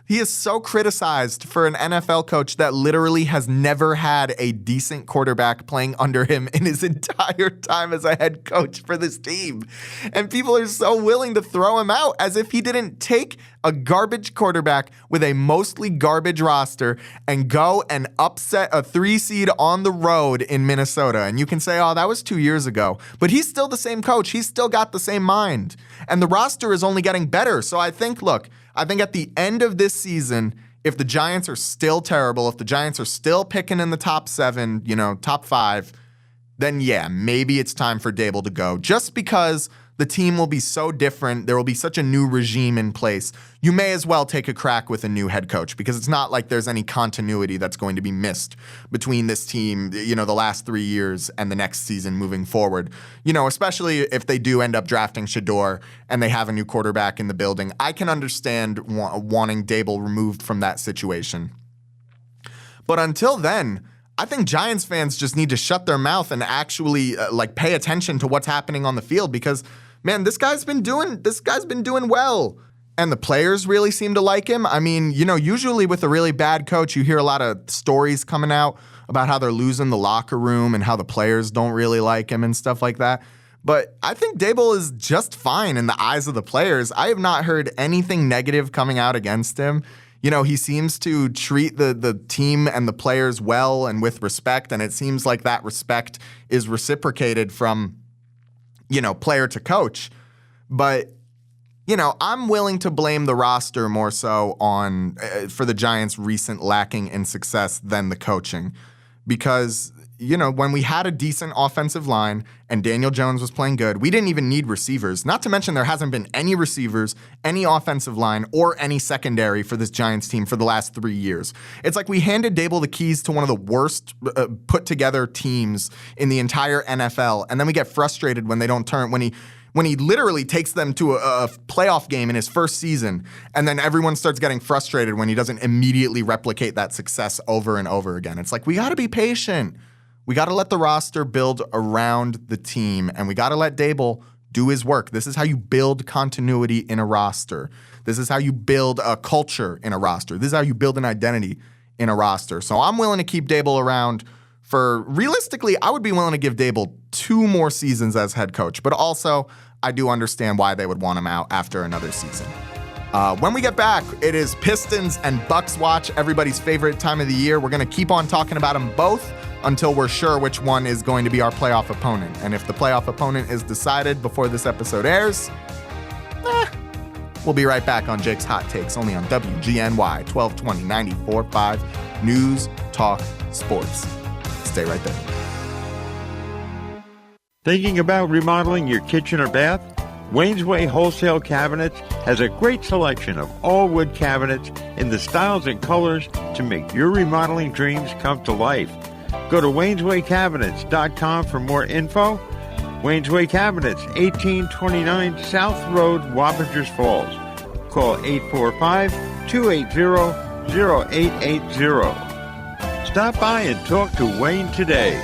He is so criticized for an NFL coach that literally has never had a decent quarterback playing under him in his entire time as a head coach for this team. And people are so willing to throw him out as if he didn't take a garbage quarterback with a mostly garbage roster and go and upset a 3 seed on the road in Minnesota. And you can say, oh, that was 2 years ago. But he's still the same coach. He's still got the same mind. And the roster is only getting better. So I think at the end of this season, if the Giants are still terrible, if the Giants are still picking in the top 7, top 5, then yeah, maybe it's time for Dable to go. Just because the team will be so different, there will be such a new regime in place. You may as well take a crack with a new head coach because it's not like there's any continuity that's going to be missed between this team, the last 3 years and the next season moving forward. Especially if they do end up drafting Shedeur and they have a new quarterback in the building. I can understand wanting Dable removed from that situation. But until then, I think Giants fans just need to shut their mouth and actually pay attention to what's happening on the field because, man, this guy's been doing well. And the players really seem to like him. I mean, usually with a really bad coach, you hear a lot of stories coming out about how they're losing the locker room and how the players don't really like him and stuff like that. But I think Dable is just fine in the eyes of the players. I have not heard anything negative coming out against him. He seems to treat the team and the players well and with respect, and it seems like that respect is reciprocated from, player to coach. But, I'm willing to blame the roster more so for the Giants' recent lacking in success than the coaching. Because, when we had a decent offensive line and Daniel Jones was playing good, we didn't even need receivers. Not to mention there hasn't been any receivers, any offensive line, or any secondary for this Giants team for the last 3 years. It's like we handed Dable the keys to one of the worst put-together teams in the entire NFL, and then we get frustrated when they don't turn, when he literally takes them to a playoff game in his first season, and then everyone starts getting frustrated when he doesn't immediately replicate that success over and over again. It's like, we got to be patient. We got to let the roster build around the team, and we got to let Dable do his work. This is how you build continuity in a roster. This is how you build a culture in a roster. This is how you build an identity in a roster. So I'm willing to keep Dable around realistically, I would be willing to give Dable 2 more seasons as head coach, but also I do understand why they would want him out after another season. When we get back, it is Pistons and Bucks watch, everybody's favorite time of the year. We're going to keep on talking about them both until we're sure which one is going to be our playoff opponent. And if the playoff opponent is decided before this episode airs, we'll be right back on Jake's Hot Takes, only on WGNY 1220 94.5 News Talk Sports. Stay right there.
Thinking about remodeling your kitchen or bath? Wayne's Way Wholesale Cabinets has a great selection of all wood cabinets in the styles and colors to make your remodeling dreams come to life. Go to wayneswaycabinets.com for more info. Wayne's Way Cabinets, 1829 South Road, Wappingers Falls. Call 845-280-0880. Stop by and talk to Wayne today.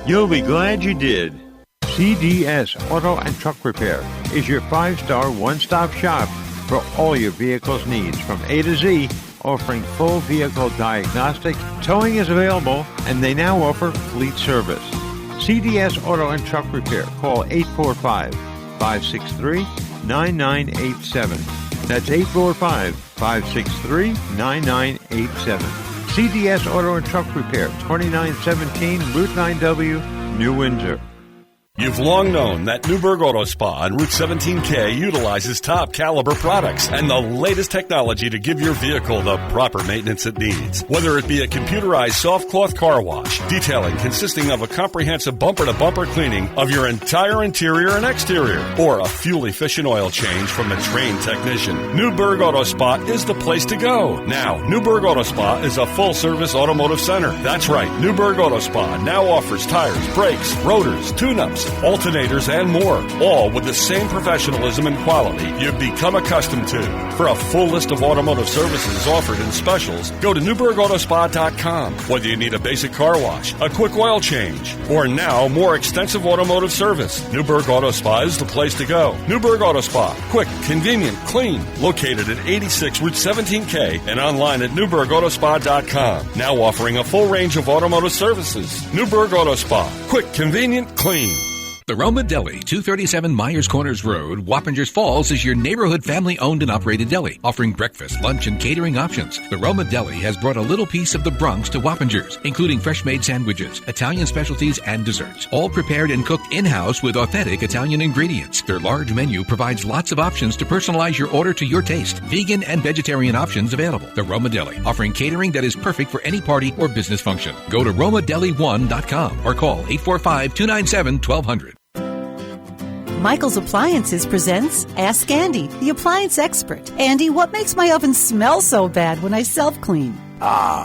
You'll be glad you did. CDS Auto and Truck Repair is your 5-star one-stop shop for all your vehicle's needs from A to Z, offering full vehicle diagnostic. Towing is available, and they now offer fleet service. CDS Auto and Truck Repair. Call 845-563-9987. That's 845-563-9987. CDS Auto and Truck Repair, 2917 Route 9W, New Windsor.
You've long known that Newburgh Auto Spa on Route 17K utilizes top caliber products and the latest technology to give your vehicle the proper maintenance it needs. Whether it be a computerized soft cloth car wash, detailing consisting of a comprehensive bumper-to-bumper cleaning of your entire interior and exterior, or a fuel-efficient oil change from a trained technician, Newburgh Auto Spa is the place to go. Now, Newburgh Auto Spa is a full-service automotive center. That's right, Newburgh Auto Spa now offers tires, brakes, rotors, tune-ups, alternators, and more, all with the same professionalism and quality you've become accustomed to. For a full list of automotive services offered in specials, go to NewburghAutospa.com. Whether you need a basic car wash, a quick oil change, or now more extensive automotive service, Newburgh Auto Spa is the place to go. Newburgh Auto Spa, quick, convenient, clean, located at 86 Route 17K and online at NewburghAutospa.com. Now offering a full range of automotive services. Newburgh Auto Spa, quick, convenient, clean.
The Roma Deli, 237 Myers Corners Road, Wappingers Falls, is your neighborhood family-owned and operated deli, offering breakfast, lunch, and catering options. The Roma Deli has brought a little piece of the Bronx to Wappingers, including fresh-made sandwiches, Italian specialties, and desserts, all prepared and cooked in-house with authentic Italian ingredients. Their large menu provides lots of options to personalize your order to your taste. Vegan and vegetarian options available. The Roma Deli, offering catering that is perfect for any party or business function. Go to RomaDeli1.com or call 845-297-1200.
Michael's Appliances presents Ask Andy, the appliance expert. Andy, what makes my oven smell so bad when I self-clean?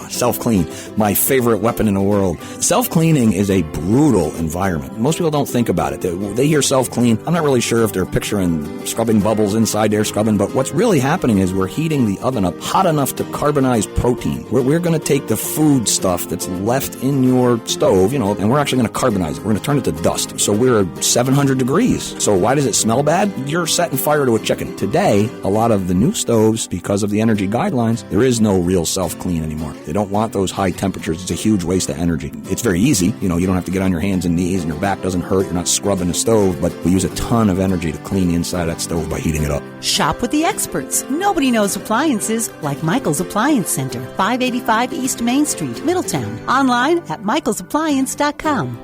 Self-clean, my favorite weapon in the world. Self-cleaning is a brutal environment. Most people don't think about it. They hear self-clean. I'm not really sure if they're picturing scrubbing bubbles inside there, but what's really happening is we're heating the oven up hot enough to carbonize protein. We're going to take the food stuff that's left in your stove, and we're actually going to carbonize it. We're going to turn it to dust. So we're at 700 degrees. So why does it smell bad? You're setting fire to a chicken. Today, a lot of the new stoves, because of the energy guidelines, there is no real self-clean anymore. They don't want those high temperatures. It's a huge waste of energy. It's very easy. You don't have to get on your hands and knees and your back doesn't hurt. You're not scrubbing the stove, but we use a ton of energy to clean the inside of that stove by heating it up.
Shop with the experts. Nobody knows appliances like Michael's Appliance Center, 585 East Main Street, Middletown. Online at michaelsappliance.com.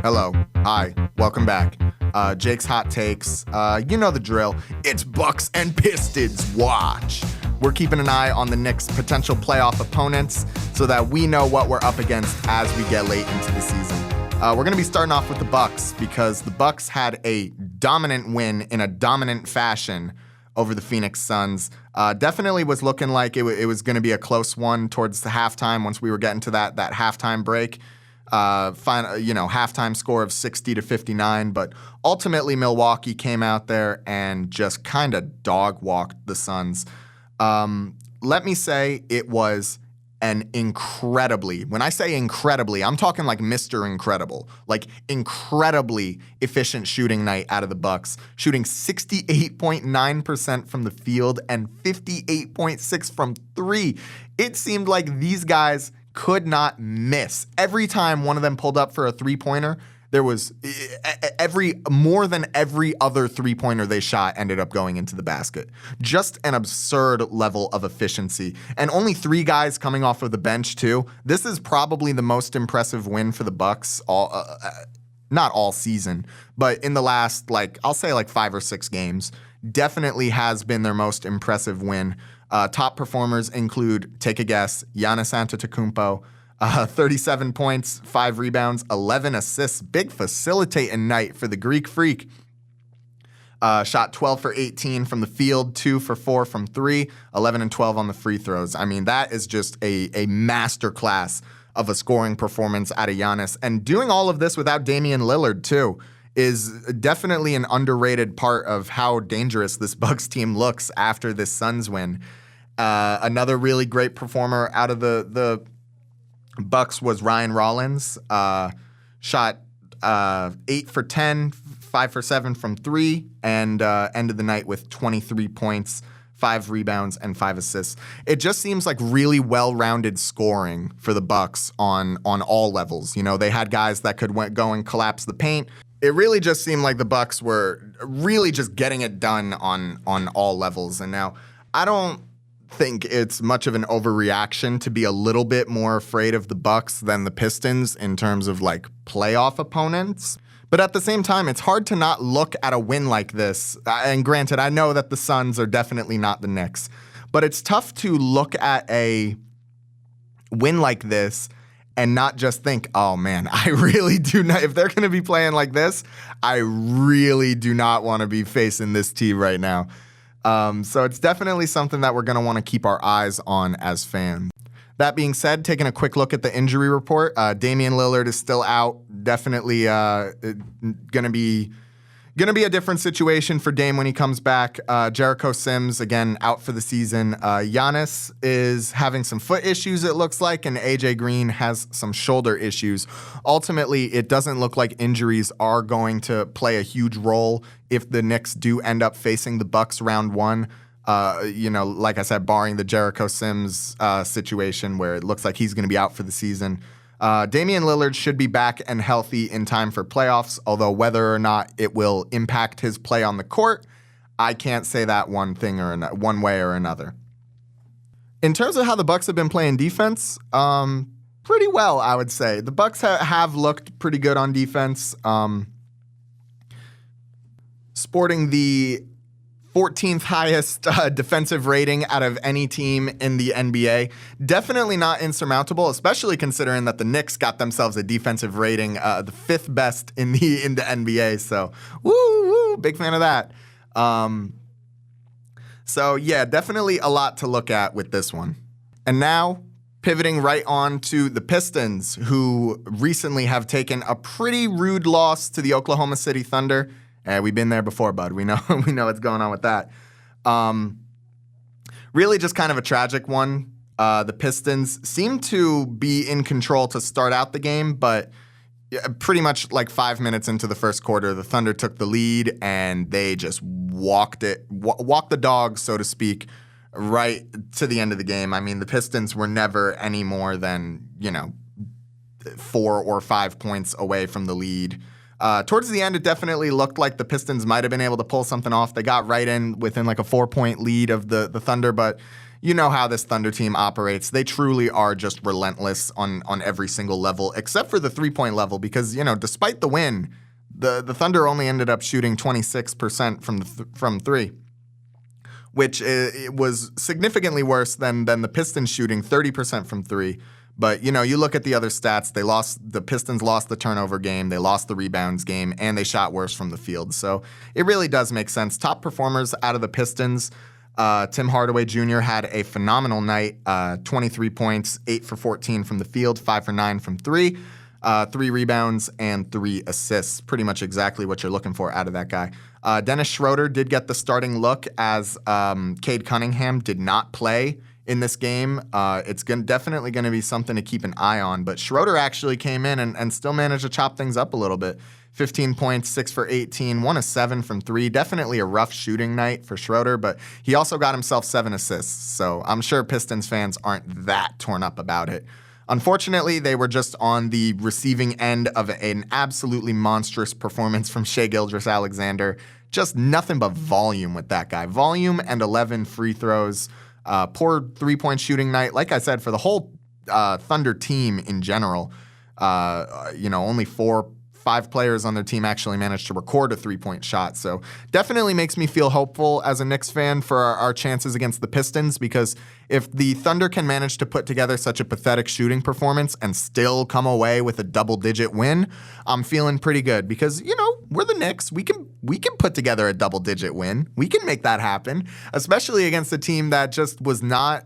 Hello. Hi. Welcome back. Jake's Hot Takes. You know the drill. It's Bucks and Pistons watch. We're keeping an eye on the Knicks' potential playoff opponents so that we know what we're up against as we get late into the season. We're going to be starting off with the Bucks because the Bucks had a dominant win in a dominant fashion over the Phoenix Suns. Definitely was looking like it was going to be a close one towards the halftime once we were getting to that halftime break. Halftime score of 60-59, but ultimately Milwaukee came out there and just kind of dog walked the Suns. Let me say it was an when I say incredibly, I'm talking like Mr. Incredible, like incredibly efficient shooting night out of the Bucks, shooting 68.9% from the field and 58.6% from three. It seemed like these guys could not miss. Every time one of them pulled up for a three-pointer, there was more than every other three-pointer they shot ended up going into the basket. Just an absurd level of efficiency. And only three guys coming off of the bench, too. This is probably the most impressive win for the Bucks, not all season, but in the last, I'll say 5 or 6 games. Definitely has been their most impressive win. Top performers include, take a guess, Giannis Antetokounmpo, 37 points, 5 rebounds, 11 assists. Big facilitating night for the Greek Freak. Shot 12 for 18 from the field, 2 for 4 from 3, 11 and 12 on the free throws. I mean, that is just a masterclass of a scoring performance out of Giannis. And doing all of this without Damian Lillard, too, is definitely an underrated part of how dangerous this Bucks team looks after this Suns win. Another really great performer out of the Bucks was Ryan Rollins. Shot 8 for 10, 5 for 7 from 3, and ended the night with 23 points, 5 rebounds, and 5 assists. It just seems like really well-rounded scoring for the Bucks on all levels. They had guys that could go and collapse the paint. It really just seemed like the Bucks were really just getting it done on all levels. And now I don't think it's much of an overreaction to be a little bit more afraid of the Bucks than the Pistons in terms of like playoff opponents. But at the same time, it's hard to not look at a win like this. And granted, I know that the Suns are definitely not the Knicks, but it's tough to look at a win like this and not just think, oh man, I really do not, if they're going to be playing like this, I really do not want to be facing this team right now. So it's definitely something that we're going to want to keep our eyes on as fans. That being said, taking a quick look at the injury report, Damian Lillard is still out. Definitely going to be a different situation for Dame when he comes back. Jericho Sims, again, out for the season. Giannis is having some foot issues, it looks like, and AJ Green has some shoulder issues. Ultimately, it doesn't look like injuries are going to play a huge role if the Knicks do end up facing the Bucks round one. Like I said, barring the Jericho Sims situation where it looks like he's going to be out for the season. Damian Lillard should be back and healthy in time for playoffs, although whether or not it will impact his play on the court, I can't say that one way or another. In terms of how the Bucks have been playing defense, pretty well, I would say. The Bucks have looked pretty good on defense, sporting the 14th highest defensive rating out of any team in the NBA. Definitely not insurmountable, especially considering that the Knicks got themselves a defensive rating, the 5th best in the NBA. So, woo, big fan of that. So yeah, definitely a lot to look at with this one. And now, pivoting right on to the Pistons, who recently have taken a pretty rude loss to the Oklahoma City Thunder. We've been there before, bud. We know what's going on with that. Really just kind of a tragic one. The Pistons seem to be in control to start out the game, but pretty much like 5 minutes into the first quarter, the Thunder took the lead and they just walked the dog, so to speak, right to the end of the game. I mean, the Pistons were never any more than, 4 or 5 points away from the lead. Towards the end, it definitely looked like the Pistons might have been able to pull something off. They got right in within like a 4-point lead of the Thunder, but you know how this Thunder team operates. They truly are just relentless on every single level, except for the 3-point level, because, despite the win, the Thunder only ended up shooting 26% from three, which it was significantly worse than the Pistons shooting 30% from three. But, you look at the other stats, the Pistons lost the turnover game, they lost the rebounds game, and they shot worse from the field. So it really does make sense. Top performers out of the Pistons, Tim Hardaway Jr. had a phenomenal night, 23 points, 8 for 14 from the field, 5 for 9 from three, 3 rebounds, and 3 assists. Pretty much exactly what you're looking for out of that guy. Dennis Schroeder did get the starting look as Cade Cunningham did not play in this game. It's definitely going to be something to keep an eye on. But Schroeder actually came in and still managed to chop things up a little bit. 15 points, 6 for 18, 1 of 7 from 3. Definitely a rough shooting night for Schroeder, but he also got himself 7 assists. So I'm sure Pistons fans aren't that torn up about it. Unfortunately, they were just on the receiving end of an absolutely monstrous performance from Shai Gilgeous-Alexander. Just nothing but volume with that guy. Volume and 11 free throws. Poor 3-point shooting night. Like I said, for the whole Thunder team in general, only 4-5 players on their team actually managed to record a 3-point shot. So definitely makes me feel hopeful as a Knicks fan for our chances against the Pistons, because if the Thunder can manage to put together such a pathetic shooting performance and still come away with a double-digit win, I'm feeling pretty good because, we're the Knicks. We can put together a double-digit win. We can make that happen, especially against a team that just was not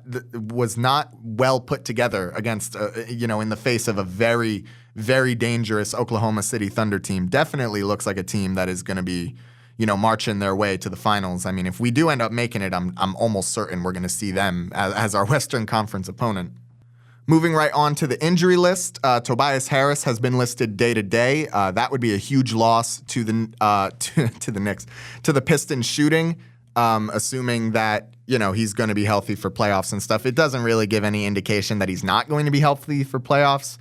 well put together against, in the face of a very, very dangerous Oklahoma City Thunder team. Definitely looks like a team that is going to be, marching their way to the finals. I mean, if we do end up making it, I'm almost certain we're going to see them as our Western Conference opponent. Moving right on to the injury list, Tobias Harris has been listed day to day. That would be a huge loss to the Knicks, to the Pistons shooting, assuming that he's going to be healthy for playoffs and stuff. It doesn't really give any indication that he's not going to be healthy for playoffs.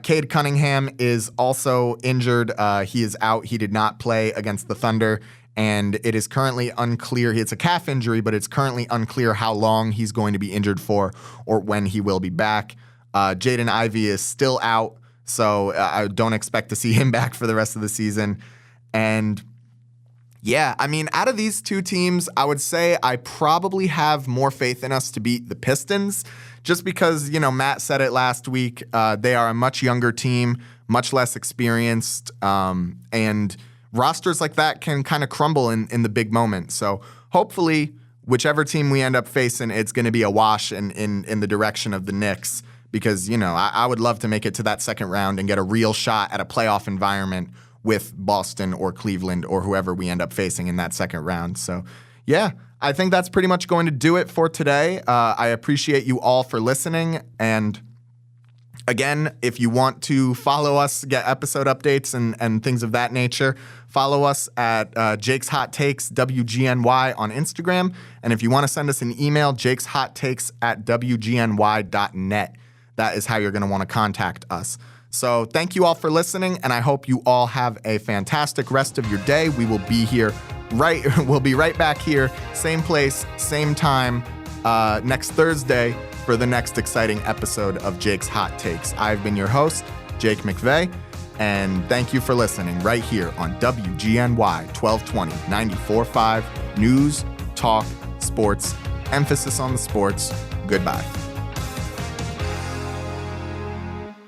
Cade Cunningham is also injured. He is out. He did not play against the Thunder. and it is currently unclear. It's a calf injury, but it's currently unclear how long he's going to be injured for or when he will be back. Jaden Ivey is still out, so I don't expect to see him back for the rest of the season. And yeah, I mean, out of these two teams, I would say I probably have more faith in us to beat the Pistons, just because, Matt said it last week. They are a much younger team, much less experienced, and rosters like that can kind of crumble in the big moment. So hopefully, whichever team we end up facing, it's going to be a wash in the direction of the Knicks, because, I would love to make it to that second round and get a real shot at a playoff environment with Boston or Cleveland or whoever we end up facing in that second round. So, yeah, I think that's pretty much going to do it for today. I appreciate you all for listening. And again, if you want to follow us, get episode updates and things of that nature, follow us at Jake's Hot Takes, WGNY on Instagram. And if you want to send us an email, jakesHotTakes@WGNY.net. That is how you're going to want to contact us. So thank you all for listening, and I hope you all have a fantastic rest of your day. We will be here we'll be right back here, same place, same time, next Thursday for the next exciting episode of Jake's Hot Takes. I've been your host, Jake McVey, and thank you for listening right here on WGNY 1220 94.5 News, Talk, Sports, emphasis on the sports. Goodbye.